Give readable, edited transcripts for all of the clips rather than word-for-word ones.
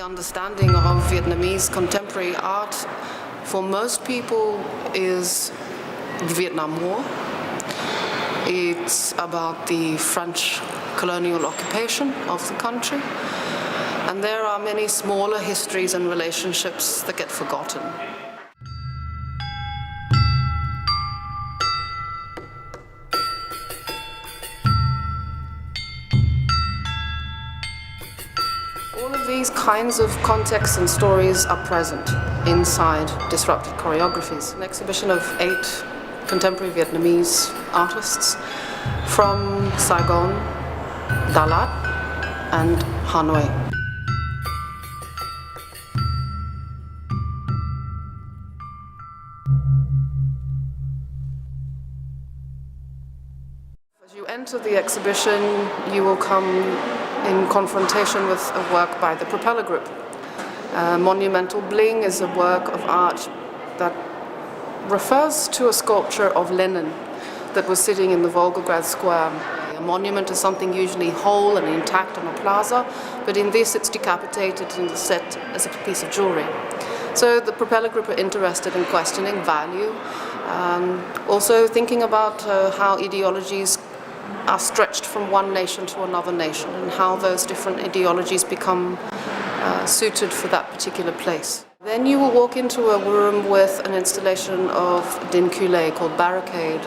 understanding of Vietnamese contemporary art for most people is the Vietnam War. It's about the French colonial occupation of the country. And there are many smaller histories and relationships that get forgotten. All of these kinds of contexts and stories are present inside Disrupted Choreographies, an exhibition of 8 contemporary Vietnamese artists from Saigon, Dalat, and Hanoi. As you enter the exhibition, you will come in confrontation with a work by the Propeller Group. Monumental Bling is a work of art that refers to a sculpture of Lenin that was sitting in the Volgograd Square. A monument is something usually whole and intact on a plaza, but in this it's decapitated and set as a piece of jewelry. So the Propeller Group are interested in questioning value, also thinking about how ideologies are stretched from one nation to another nation and how those different ideologies become suited for that particular place. Then you will walk into a room with an installation of Din Culé called Barricade.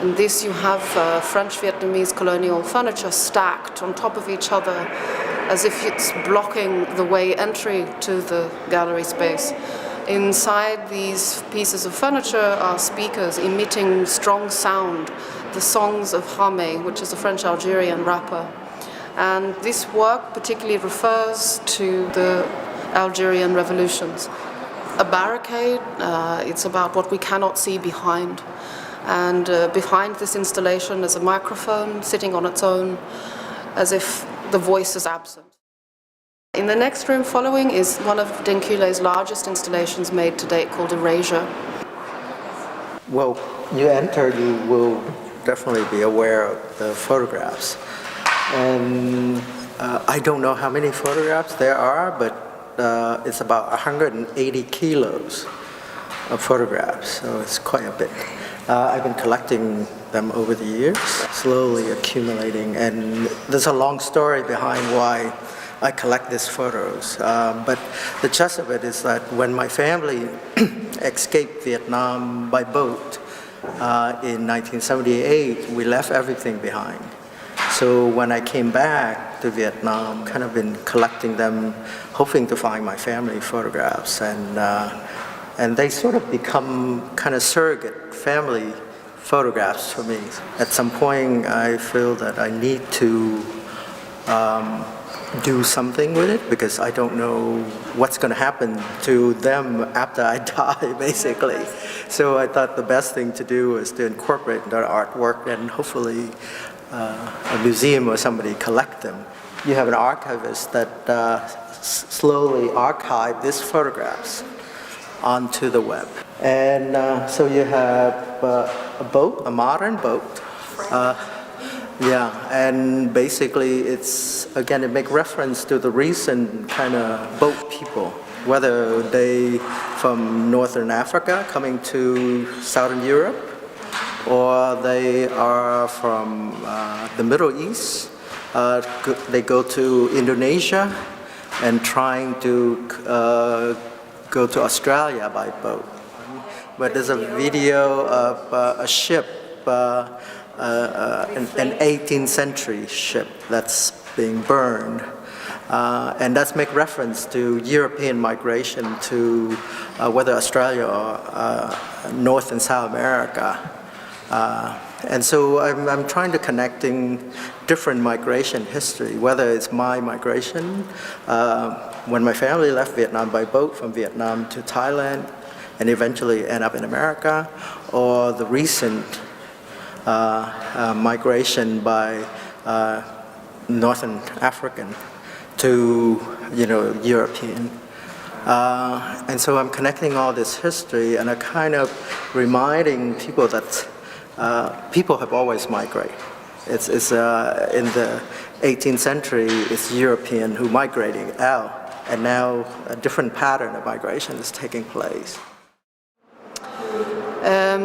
In this you have French-Vietnamese colonial furniture stacked on top of each other as if it's blocking the way entry to the gallery space. Inside these pieces of furniture are speakers emitting strong sound, the songs of Hame, which is a French-Algerian rapper. And this work particularly refers to the Algerian revolutions. A barricade, it's about what we cannot see behind. And behind this installation is a microphone sitting on its own, as if the voice is absent. In the next room following is one of Din Culé's largest installations made to date, called Erasure. Well, you enter, you will definitely be aware of the photographs. And I don't know how many photographs there are, but it's about 180 kilos of photographs, so it's quite a bit. I've been collecting them over the years, slowly accumulating, and there's a long story behind why I collect these photos. But the gist of it is that when my family escaped Vietnam by boat in 1978, we left everything behind. So when I came back to Vietnam, kind of been collecting them, hoping to find my family photographs, and they sort of become kind of surrogate family photographs for me. At some point, I feel that I need to do something with it because I don't know what's going to happen to them after I die, basically. So I thought the best thing to do is to incorporate their artwork and hopefully a museum or somebody collect them. You have an archivist that slowly archived these photographs onto the web. And so you have a boat, a modern boat. Yeah, and basically it's, again, it makes reference to the recent kind of boat people, whether they from Northern Africa coming to Southern Europe, or they are from the Middle East. They go to Indonesia and trying to go to Australia by boat. But there's a video of a ship, an 18th century ship that's being burned. And that's make reference to European migration to whether Australia or North and South America. And so I'm trying to connecting different migration history, whether it's my migration, when my family left Vietnam by boat from Vietnam to Thailand and eventually end up in America, or the recent migration by Northern African to, European. And so I'm connecting all this history and I'm kind of reminding people that people have always migrated. It's in the 18th century, it's European who migrating out and now a different pattern of migration is taking place.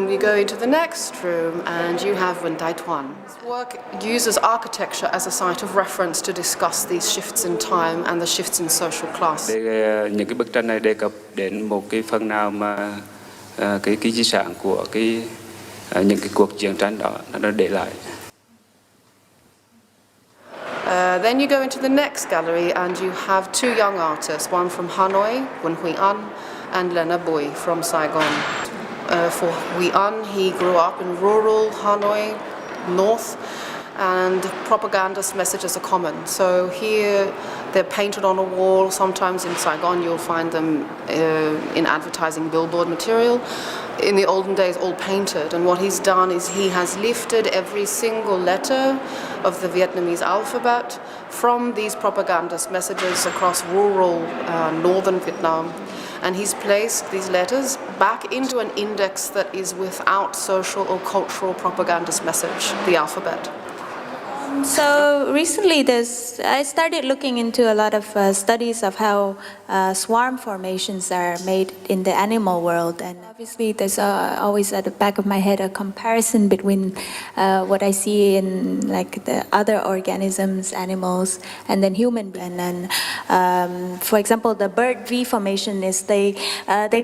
You go into the next room and you have Vân Đài Thuan. His work uses architecture as a site of reference to discuss these shifts in time and the shifts in social class. Những cái bức tranh này đề cập đến một cái phần nào mà cái di sản của những cái cuộc chiến tranh đó nó để lại. Then you go into the next gallery and you have two young artists, one from Hanoi, Nguyen Huy An, and Lena Bui from Saigon. For Huy An, he grew up in rural Hanoi, north, and propagandist messages are common. So here they're painted on a wall. Sometimes in Saigon you'll find them in advertising billboard material. In the olden days, all painted. And what he's done is he has lifted every single letter of the Vietnamese alphabet from these propagandist messages across rural northern Vietnam. And he's placed these letters back into an index that is without social or cultural propagandist message, the alphabet. So recently I started looking into a lot of studies of how swarm formations are made in the animal world, and obviously there's always at the back of my head a comparison between what I see in like the other organisms, animals, and then human. And then, for example, the bird V formation is they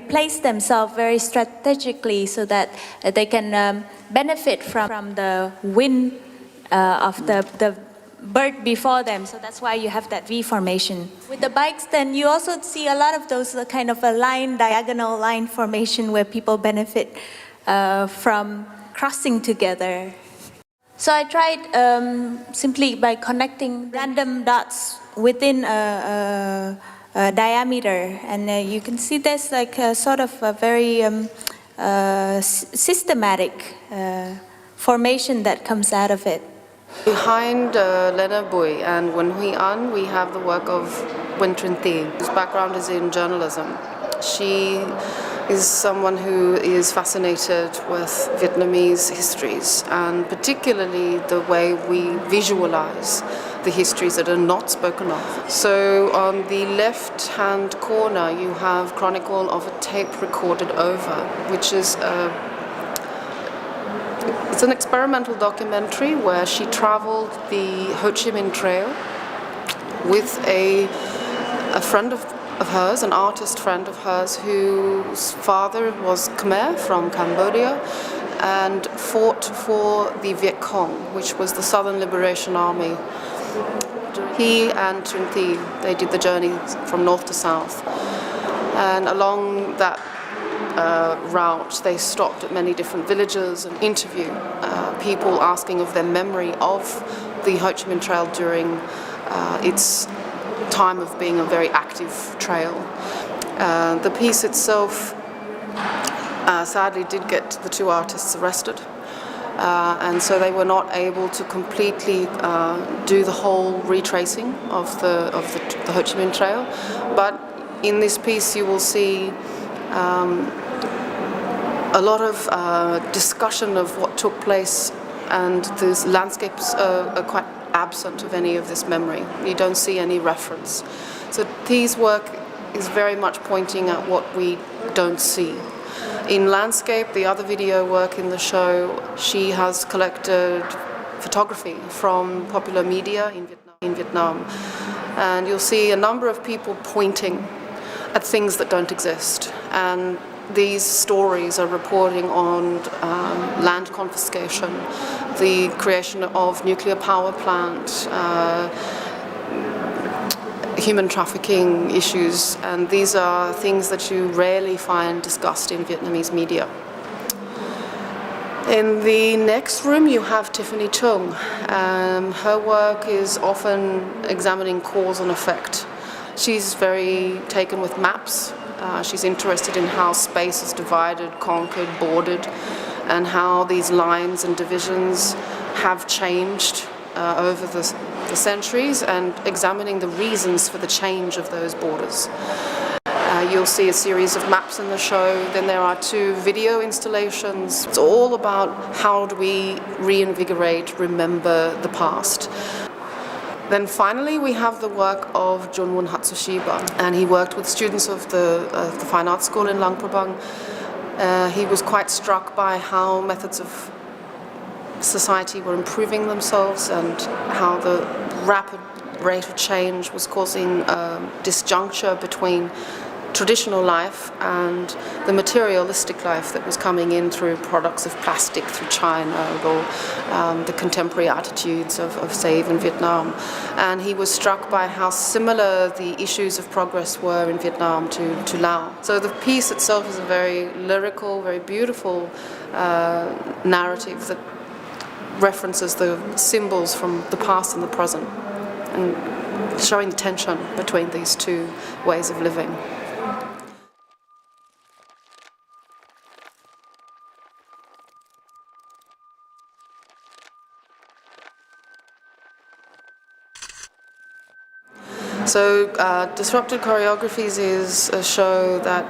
place themselves very strategically so that they can benefit from the wind of the bird before them, so that's why you have that V formation. With the bikes, then you also see a lot of those kind of a diagonal line formation where people benefit from crossing together. So I tried simply by connecting random dots within a diameter, and you can see there's like a sort of a very systematic formation that comes out of it. Behind Lena Bui and Nguyen Huy An, we have the work of Nguyen Trinh Thi, whose background is in journalism. She is someone who is fascinated with Vietnamese histories, and particularly the way we visualize the histories that are not spoken of. So on the left-hand corner, you have Chronicle of a Tape Recorded Over, which is it's an experimental documentary where she traveled the Ho Chi Minh Trail with a friend of hers, an artist friend of hers, whose father was Khmer from Cambodia and fought for the Viet Cong, which was the Southern Liberation Army. He and Trinh Thi, they did the journey from north to south, and along that route they stopped at many different villages and interviewed people asking of their memory of the Ho Chi Minh Trail during its time of being a very active trail. The piece itself sadly did get the two artists arrested, and so they were not able to completely do the whole retracing of the Ho Chi Minh Trail. But in this piece you will see a lot of discussion of what took place, and these landscapes are quite absent of any of this memory. You don't see any reference. So Thi's work is very much pointing at what we don't see. In landscape, the other video work in the show, she has collected photography from popular media in Vietnam. And you'll see a number of people pointing at things that don't exist. And these stories are reporting on land confiscation, the creation of nuclear power plant, human trafficking issues, and these are things that you rarely find discussed in Vietnamese media. In the next room you have Tiffany Chung. Her work is often examining cause and effect. She's very taken with maps. She's interested in how space is divided, conquered, bordered, and how these lines and divisions have changed over the centuries, and examining the reasons for the change of those borders. You'll see a series of maps in the show. Then there are 2 video installations. It's all about how do we reinvigorate, remember the past. Then finally we have the work of Junwon Hatsushiba, and he worked with students of the Fine Arts School in Luang Prabang. He was quite struck by how methods of society were improving themselves and how the rapid rate of change was causing a disjuncture between traditional life and the materialistic life that was coming in through products of plastic through China or the contemporary attitudes of say, even Vietnam. And he was struck by how similar the issues of progress were in Vietnam to Laos. So the piece itself is a very lyrical, very beautiful narrative that references the symbols from the past and the present, and showing the tension between these two ways of living. So Disrupted Choreographies is a show that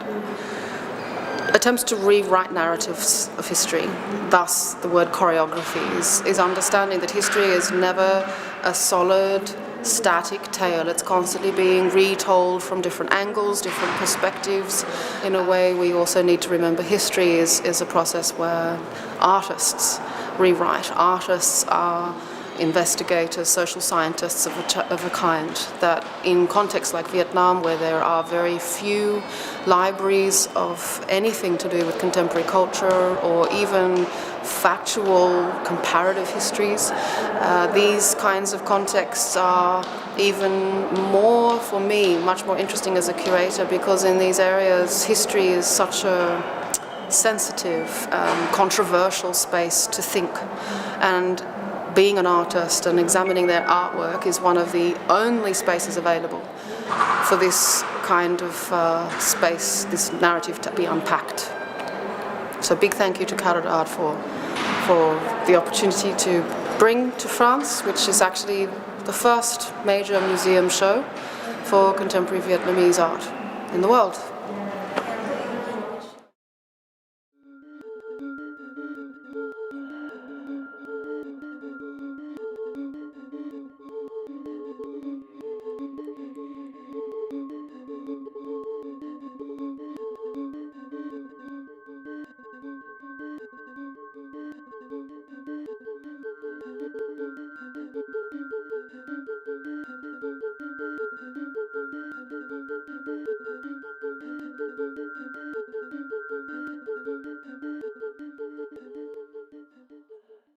attempts to rewrite narratives of history. Thus, the word choreography is understanding that history is never a solid, static tale. It's constantly being retold from different angles, different perspectives. In a way, we also need to remember history is a process where artists rewrite. Artists are investigators, social scientists of a kind that in contexts like Vietnam, where there are very few libraries of anything to do with contemporary culture or even factual comparative histories, these kinds of contexts are even more, for me, much more interesting as a curator, because in these areas history is such a sensitive, controversial space to think. And being an artist and examining their artwork is one of the only spaces available for this kind of space, this narrative to be unpacked. So big thank you to Carré Art for the opportunity to bring to France, which is actually the first major museum show for contemporary Vietnamese art in the world.